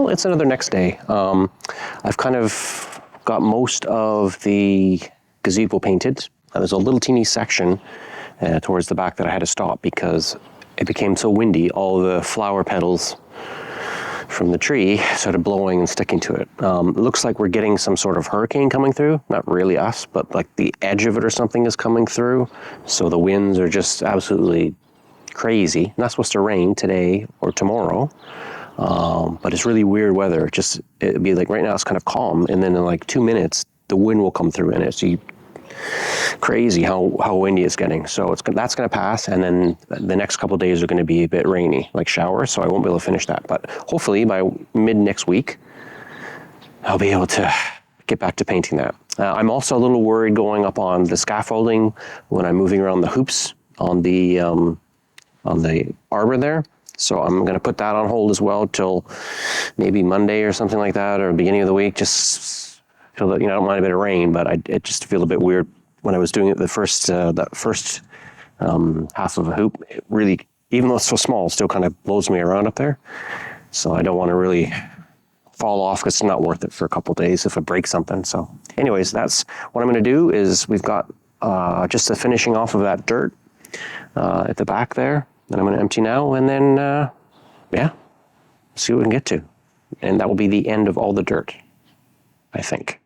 Well, it's another next day. I've kind of got most of the gazebo painted. There's a little teeny section towards the back that I had to stop because it became so windy. All the flower petals from the tree started blowing and sticking to it. It looks like we're getting some sort of hurricane coming through. Not really us, but like the edge of it or something is coming through. So the winds are just absolutely crazy. Not supposed to rain today or tomorrow, but it's really weird weather. It'd be like right now it's kind of calm, and then in like 2 minutes the wind will come through, and it's crazy how windy it's getting. So that's going to pass, and then the next couple of days are going to be a bit rainy, like showers. So I won't be able to finish that. But hopefully by mid next week, I'll be able to get back to painting that. I'm also a little worried going up on the scaffolding when I'm moving around the hoops on the arbor there. So I'm going to put that on hold as well till maybe Monday or something like that, or beginning of the week. Just feel that, I don't mind a bit of rain, but it just feel a bit weird when I was doing it that first half of a hoop. It really, even though it's so small, it still kind of blows me around up there. So I don't want to really fall off because it's not worth it for a couple of days if I break something. So anyways, that's what I'm going to do. Is we've got just the finishing off of that dirt at the back there that I'm going to empty now, and then see what we can get to, and that will be the end of all the dirt, I think.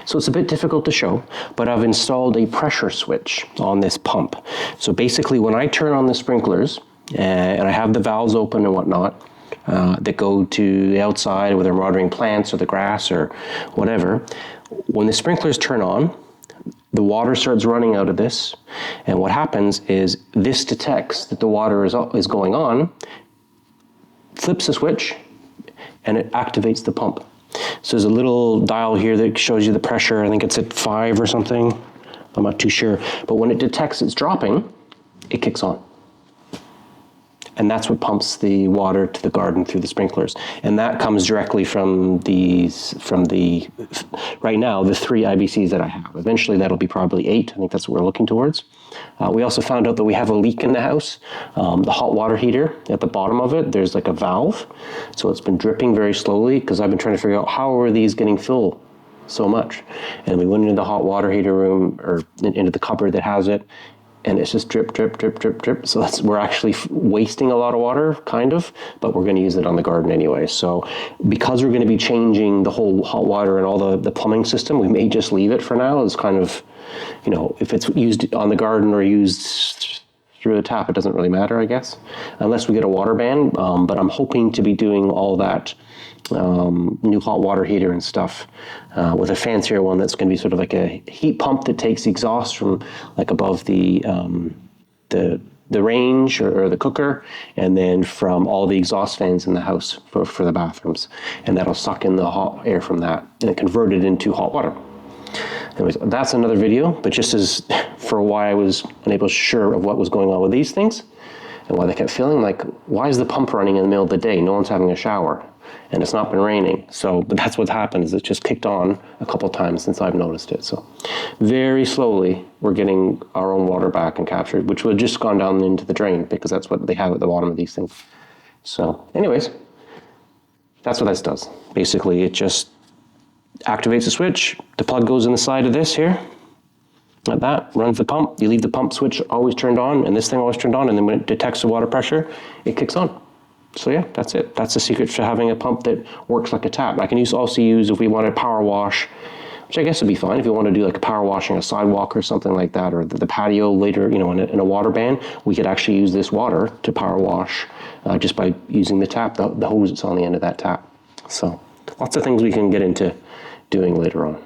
So it's a bit difficult to show, but I've installed a pressure switch on this pump. So basically when I turn on the sprinklers, and I have the valves open and whatnot, that go to the outside, whether I'm watering plants or the grass or whatever, when the sprinklers turn on, the water starts running out of this, and what happens is this detects that the water is going on, flips the switch, and it activates the pump. So there's a little dial here that shows you the pressure. I think it's at 5 or something. I'm not too sure. But when it detects it's dropping, it kicks on. And that's what pumps the water to the garden through the sprinklers. And that comes directly from right now, the 3 IBCs that I have. Eventually that'll be probably 8. I think that's what we're looking towards. We also found out that we have a leak in the house. The hot water heater, at the bottom of it, there's like a valve. So it's been dripping very slowly because I've been trying to figure out how are these getting full so much. And we went into the hot water heater room, or into the cupboard that has it, and it's just drip, drip, drip, drip, drip. So we're actually wasting a lot of water, kind of, but we're going to use it on the garden anyway. So because we're going to be changing the whole hot water and all the plumbing system, we may just leave it for now. It's kind of, if it's used on the garden or used through the tap, it doesn't really matter, I guess, unless we get a water ban. But I'm hoping to be doing all that new hot water heater and stuff with a fancier one that's going to be sort of like a heat pump that takes the exhaust from like above the the range or the cooker, and then from all the exhaust fans in the house for the bathrooms. And that'll suck in the hot air from that and convert it into hot water. Anyways, that's another video, but just as for why I was unable sure of what was going on with these things and why they kept feeling like, why is the pump running in the middle of the day? No one's having a shower and it's not been raining. So, but that's what's happened, is it just kicked on a couple times since I've noticed it. So very slowly we're getting our own water back and captured, which would have just gone down into the drain because that's what they have at the bottom of these things. So anyways, that's what this does. Basically, it just activates the switch, the plug goes in the side of this here, like that, runs the pump, you leave the pump switch always turned on, and this thing always turned on, and then when it detects the water pressure, it kicks on. So yeah, that's it. That's the secret to having a pump that works like a tap. I can also use, if we want to power wash, which I guess would be fine if you want to do like a power washing a sidewalk or something like that, or the patio later, you know, in a water ban, we could actually use this water to power wash just by using the tap, the hose that's on the end of that tap. So lots of things we can get into doing later on.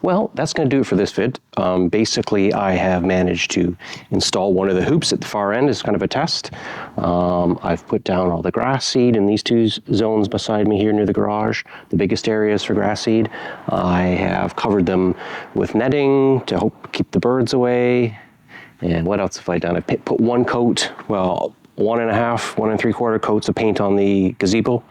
Well, that's going to do it for this vid. Basically, I have managed to install one of the hoops at the far end as kind of a test. I've put down all the grass seed in these two zones beside me here near the garage, the biggest areas for grass seed. I have covered them with netting to help keep the birds away. And what else have I done? I put one coat, well, 1.5, 1 3/4 coats of paint on the gazebo.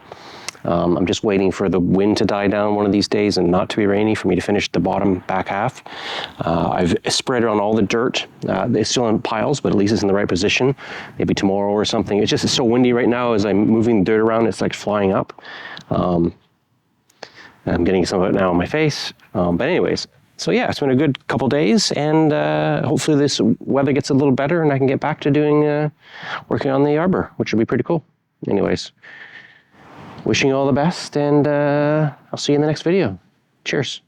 I'm just waiting for the wind to die down one of these days and not to be rainy for me to finish the bottom back half. I've spread it on all the dirt. It's still in piles, but at least it's in the right position. Maybe tomorrow or something. It's just, it's so windy right now as I'm moving the dirt around, it's like flying up. I'm getting some of it now on my face. But anyways, so yeah, it's been a good couple days, and hopefully this weather gets a little better and I can get back to doing, working on the arbor, which would be pretty cool. Anyways. Wishing you all the best, and I'll see you in the next video. Cheers.